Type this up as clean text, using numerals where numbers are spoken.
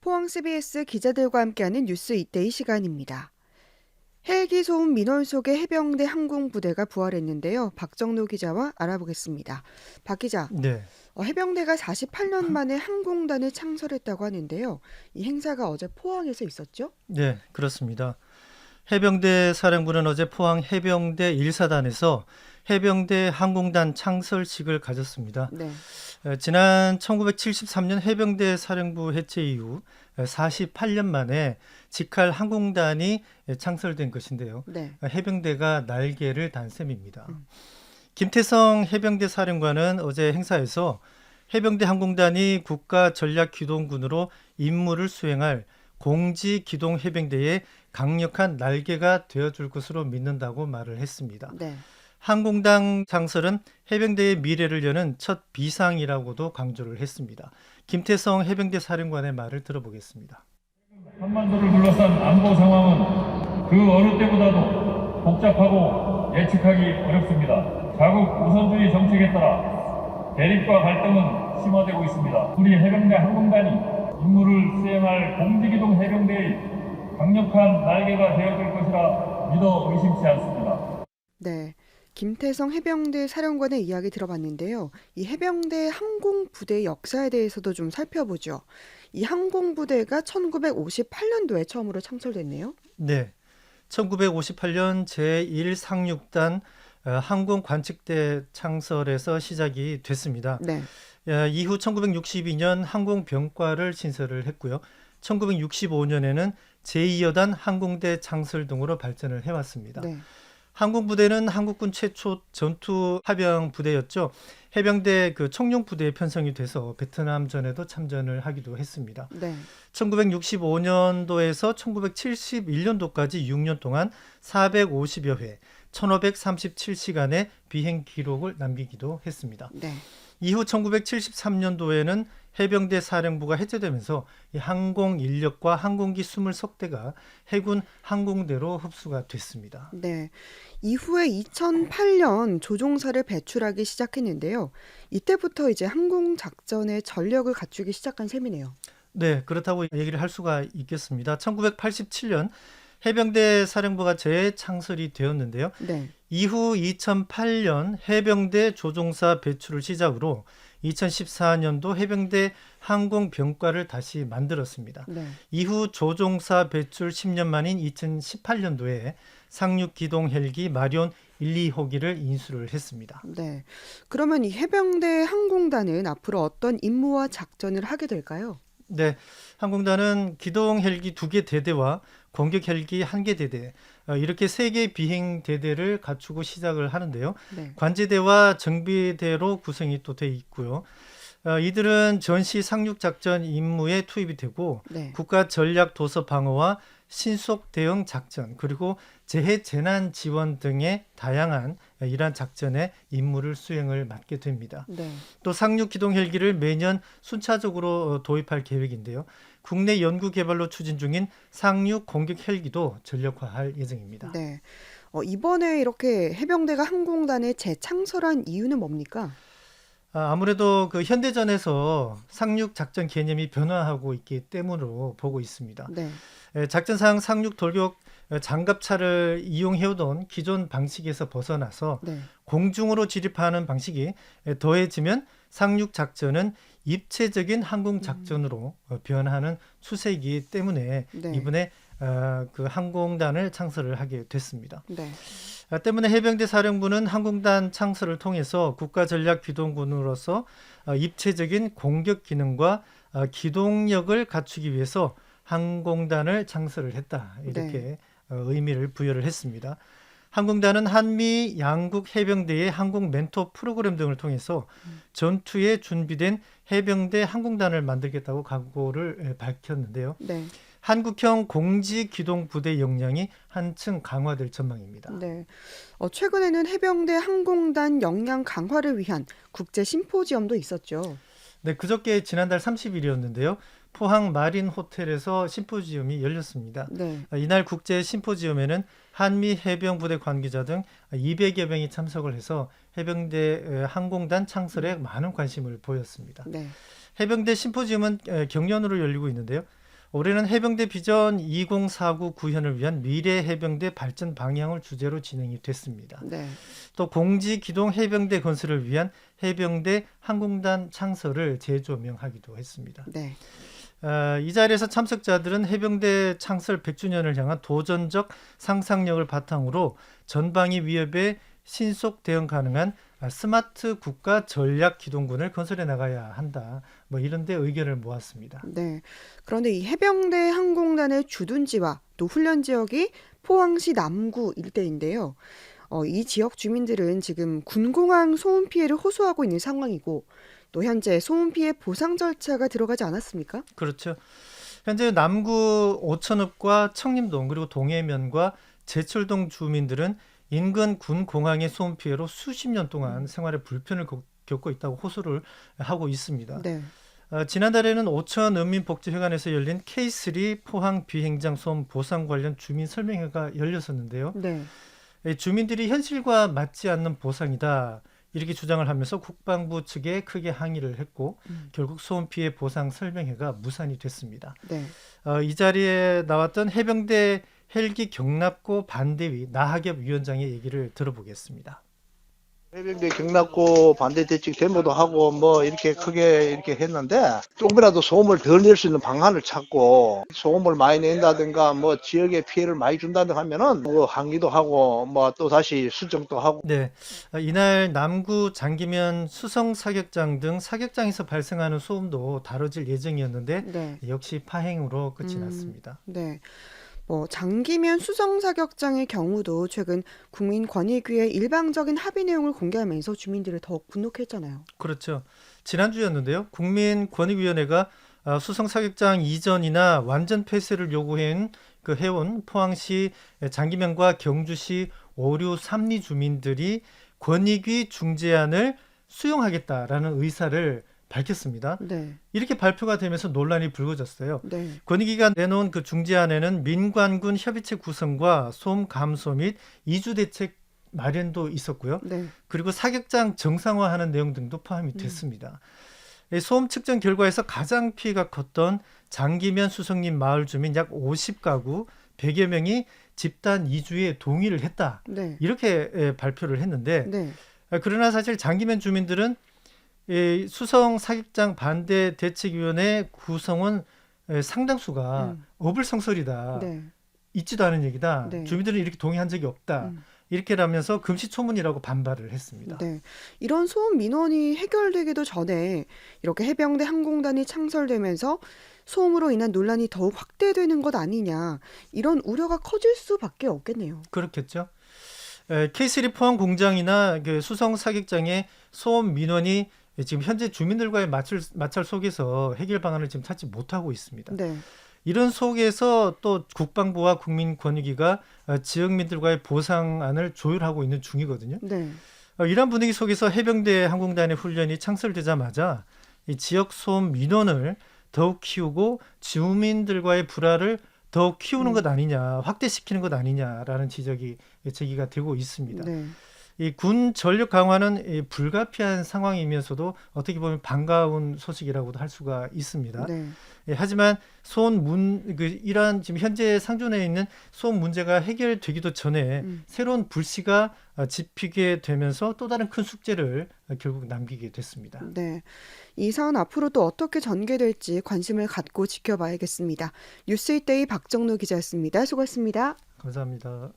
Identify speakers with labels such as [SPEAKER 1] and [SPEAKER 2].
[SPEAKER 1] 포항 CBS 기자들과 함께하는 뉴스 이때의 시간입니다. 헬기 소음 민원 속에 해병대 항공부대가 부활했는데요. 박정노 기자와 알아보겠습니다. 박 기자,
[SPEAKER 2] 네,
[SPEAKER 1] 해병대가 48년 만에 항공단을 창설했다고 하는데요. 이 행사가 어제 포항에서 있었죠?
[SPEAKER 2] 네, 그렇습니다. 해병대 사령부는 어제 포항 해병대 1사단에서 해병대 항공단 창설식을 가졌습니다.
[SPEAKER 1] 네.
[SPEAKER 2] 지난 1973년 해병대 사령부 해체 이후 48년 만에 직할 항공단이 창설된 것인데요.
[SPEAKER 1] 네.
[SPEAKER 2] 해병대가 날개를 단 셈입니다. 김태성 해병대 사령관은 어제 행사에서 해병대 항공단이 국가전략기동군으로 임무를 수행할 공지기동해병대의 강력한 날개가 되어줄 것으로 믿는다고 말을 했습니다.
[SPEAKER 1] 네.
[SPEAKER 2] 항공단 창설은 해병대의 미래를 여는 첫 비상이라고도 강조를 했습니다. 김태성 해병대 사령관의 말을 들어보겠습니다.
[SPEAKER 3] 한반도를 둘러싼 안보 상황은 그 어느 때보다도 복잡하고 예측하기 어렵습니다. 자국 우선주의 정책에 따라 대립과 갈등은 심화되고 있습니다. 우리 해병대 항공단이 임무를 수행할 공지기동 해병대의 강력한 날개가 되어줄 것이라 믿어 의심치 않습니다.
[SPEAKER 1] 네. 김태성 해병대 사령관의 이야기 들어봤는데요. 이 해병대 항공부대 역사에 대해서도 좀 살펴보죠. 이 항공부대가 1958년도에 처음으로 창설됐네요.
[SPEAKER 2] 네, 1958년 제1상륙단 항공관측대 창설에서 시작이 됐습니다.
[SPEAKER 1] 네.
[SPEAKER 2] 이후 1962년 항공병과를 신설을 했고요. 1965년에는 제2여단 항공대 창설 등으로 발전을 해왔습니다.
[SPEAKER 1] 네.
[SPEAKER 2] 항공부대는 한국군 최초 전투 파병 부대였죠. 해병대 청룡 부대에 편성이 돼서 베트남전에도 참전을 하기도 했습니다.
[SPEAKER 1] 네.
[SPEAKER 2] 1965년도에서 1971년도까지 6년 동안 450여 회, 1537시간의 비행 기록을 남기기도 했습니다.
[SPEAKER 1] 네.
[SPEAKER 2] 이후 1973년도에는 해병대 사령부가 해체되면서 이 항공 인력과 항공기 20석대가 해군 항공대로 흡수가 됐습니다.
[SPEAKER 1] 네. 이후에 2008년 조종사를 배출하기 시작했는데요. 이때부터 이제 항공 작전에 전력을 갖추기 시작한 셈이네요.
[SPEAKER 2] 네, 그렇다고 얘기를 할 수가 있겠습니다. 1987년 해병대 사령부가 재창설이 되었는데요.
[SPEAKER 1] 네.
[SPEAKER 2] 이후 2008년 해병대 조종사 배출을 시작으로 2014년도 해병대 항공병과를 다시 만들었습니다.
[SPEAKER 1] 네.
[SPEAKER 2] 이후 조종사 배출 10년 만인 2018년도에 상륙기동 헬기 마리온 1, 2호기를 인수를 했습니다.
[SPEAKER 1] 네. 그러면 이 해병대 항공단은 앞으로 어떤 임무와 작전을 하게 될까요?
[SPEAKER 2] 네, 항공단은 기동 헬기 2개 대대와 공격 헬기 1개 대대, 이렇게 3개 비행 대대를 갖추고 시작을 하는데요.
[SPEAKER 1] 네.
[SPEAKER 2] 관제대와 정비대로 구성이 또 돼 있고요. 이들은 전시 상륙 작전 임무에 투입이 되고
[SPEAKER 1] 네.
[SPEAKER 2] 국가 전략 도서 방어와 신속 대응 작전 그리고 재해 재난 지원 등의 다양한 이러한 작전에 임무를 수행을 맡게 됩니다.
[SPEAKER 1] 네.
[SPEAKER 2] 또 상륙 기동 헬기를 매년 순차적으로 도입할 계획인데요. 국내 연구 개발로 추진 중인 상륙 공격 헬기도 전력화할 예정입니다.
[SPEAKER 1] 네. 이번에 이렇게 해병대가 항공단에 재창설한 이유는 뭡니까?
[SPEAKER 2] 아무래도 현대전에서 상륙 작전 개념이 변화하고 있기 때문으로 보고 있습니다.
[SPEAKER 1] 네.
[SPEAKER 2] 작전상 상륙 돌격 장갑차를 이용해오던 기존 방식에서 벗어나서
[SPEAKER 1] 네.
[SPEAKER 2] 공중으로 진입하는 방식이 더해지면 상륙 작전은 입체적인 항공 작전으로 변하는 추세이기 때문에
[SPEAKER 1] 네.
[SPEAKER 2] 이번에 그 항공단을 창설을 하게 됐습니다.
[SPEAKER 1] 네.
[SPEAKER 2] 때문에 해병대 사령부는 항공단 창설을 통해서 국가전략기동군으로서 입체적인 공격 기능과 기동력을 갖추기 위해서 항공단을 창설을 했다. 이렇게 의미를 부여를 했습니다. 항공단은 한미 양국 해병대의 항공 멘토 프로그램 등을 통해서 전투에 준비된 해병대 항공단을 만들겠다고 각오를 밝혔는데요.
[SPEAKER 1] 네.
[SPEAKER 2] 한국형 공지기동부대 역량이 한층 강화될 전망입니다.
[SPEAKER 1] 네. 최근에는 해병대 항공단 역량 강화를 위한 국제 심포지엄도 있었죠.
[SPEAKER 2] 네, 그저께 지난달 30일이었는데요. 포항 마린 호텔에서 심포지엄이 열렸습니다.
[SPEAKER 1] 네.
[SPEAKER 2] 이날 국제 심포지엄에는 한미 해병부대 관계자 등 200여 명이 참석을 해서 해병대 항공단 창설에 많은 관심을 보였습니다.
[SPEAKER 1] 네.
[SPEAKER 2] 해병대 심포지엄은 경연으로 열리고 있는데요. 올해는 해병대 비전 2049 구현을 위한 미래 해병대 발전 방향을 주제로 진행이 됐습니다.
[SPEAKER 1] 네.
[SPEAKER 2] 또 공지 기동 해병대 건설을 위한 해병대 항공단 창설을 재조명하기도 했습니다.
[SPEAKER 1] 네.
[SPEAKER 2] 이 자리에서 참석자들은 해병대 창설 100주년을 향한 도전적 상상력을 바탕으로 전방위 위협에 신속 대응 가능한 스마트 국가 전략 기동군을 건설해 나가야 한다. 뭐 이런 데 의견을 모았습니다.
[SPEAKER 1] 네. 그런데 이 해병대 항공단의 주둔지와 또 훈련 지역이 포항시 남구 일대인데요. 이 지역 주민들은 지금 군공항 소음 피해를 호소하고 있는 상황이고 또 현재 소음 피해 보상 절차가 들어가지 않았습니까?
[SPEAKER 2] 그렇죠. 현재 남구 오천읍과 청림동 그리고 동해면과 제철동 주민들은 인근 군 공항의 소음 피해로 수십 년 동안 생활에 불편을 겪고 있다고 호소를 하고 있습니다.
[SPEAKER 1] 네.
[SPEAKER 2] 지난달에는 오천읍민복지회관에서 열린 K3 포항 비행장 소음 보상 관련 주민 설명회가 열렸었는데요.
[SPEAKER 1] 네.
[SPEAKER 2] 주민들이 현실과 맞지 않는 보상이다 이렇게 주장을 하면서 국방부 측에 크게 항의를 했고 결국 소음 피해 보상 설명회가 무산이 됐습니다.
[SPEAKER 1] 네.
[SPEAKER 2] 이 자리에 나왔던 해병대 헬기 경납고 반대위 나하겹 위원장의 얘기를 들어보겠습니다.
[SPEAKER 4] 해병대 경납고 반대 대책 데모도 하고 뭐 이렇게 크게 이렇게 했는데 조금이라도 소음을 덜 낼 수 있는 방안을 찾고 소음을 많이 낸다든가 뭐 지역에 피해를 많이 준다든가 하면은 뭐 항의도 하고 뭐 또 다시 수정도 하고.
[SPEAKER 2] 네, 이날 남구 장기면 수성 사격장 등 사격장에서 발생하는 소음도 다뤄질 예정이었는데
[SPEAKER 1] 네.
[SPEAKER 2] 역시 파행으로 끝이 났습니다.
[SPEAKER 1] 네. 장기면 수성 사격장의 경우도 최근 국민권익위의 일방적인 합의 내용을 공개하면서 주민들을 더욱 분노했잖아요.
[SPEAKER 2] 그렇죠. 지난주였는데요. 국민권익위원회가 수성 사격장 이전이나 완전 폐쇄를 요구해온 해온 포항시 장기면과 경주시 오류 삼리 주민들이 권익위 중재안을 수용하겠다라는 의사를 밝혔습니다.
[SPEAKER 1] 네.
[SPEAKER 2] 이렇게 발표가 되면서 논란이 불거졌어요.
[SPEAKER 1] 네.
[SPEAKER 2] 권익위가 내놓은 그 중재안에는 민관군 협의체 구성과 소음 감소 및 이주 대책 마련도 있었고요.
[SPEAKER 1] 네.
[SPEAKER 2] 그리고 사격장 정상화하는 내용 등도 포함이 됐습니다. 이 소음 측정 결과에서 가장 피해가 컸던 장기면 수성림 마을 주민 약 50가구 100여 명이 집단 이주에 동의를 했다.
[SPEAKER 1] 네.
[SPEAKER 2] 이렇게 발표를 했는데
[SPEAKER 1] 네.
[SPEAKER 2] 그러나 사실 장기면 주민들은 이 수성 사격장 반대 대책위원회 구성원 상당수가 어불성설이다.
[SPEAKER 1] 네.
[SPEAKER 2] 있지도 않은 얘기다.
[SPEAKER 1] 네.
[SPEAKER 2] 주민들은 이렇게 동의한 적이 없다. 이렇게 하면서 금시초문이라고 반발을 했습니다.
[SPEAKER 1] 네. 이런 소음 민원이 해결되기도 전에 이렇게 해병대 항공단이 창설되면서 소음으로 인한 논란이 더욱 확대되는 것 아니냐 이런 우려가 커질 수밖에 없겠네요.
[SPEAKER 2] 그렇겠죠. K3 포항 공장이나 그 수성 사격장의 소음 민원이 지금 현재 주민들과의 마찰 속에서 해결 방안을 지금 찾지 못하고 있습니다.
[SPEAKER 1] 네.
[SPEAKER 2] 이런 속에서 또 국방부와 국민권익위가 지역민들과의 보상안을 조율하고 있는 중이거든요.
[SPEAKER 1] 네.
[SPEAKER 2] 이런 분위기 속에서 해병대 항공단의 훈련이 창설되자마자 이 지역 소음 민원을 더욱 키우고 주민들과의 불화를 더욱 키우는 것 아니냐, 확대시키는 것 아니냐라는 지적이 제기가 되고 있습니다.
[SPEAKER 1] 네.
[SPEAKER 2] 이 군 전력 강화는 불가피한 상황이면서도 어떻게 보면 반가운 소식이라고도 할 수가 있습니다.
[SPEAKER 1] 네.
[SPEAKER 2] 하지만 이러한 지금 현재 상존해 있는 소음 문제가 해결되기도 전에 새로운 불씨가 지피게 되면서 또 다른 큰 숙제를 결국 남기게 됐습니다.
[SPEAKER 1] 네. 이 사안 앞으로 또 어떻게 전개될지 관심을 갖고 지켜봐야겠습니다. 뉴스잇데이 박정로 기자였습니다. 수고했습니다.
[SPEAKER 2] 감사합니다.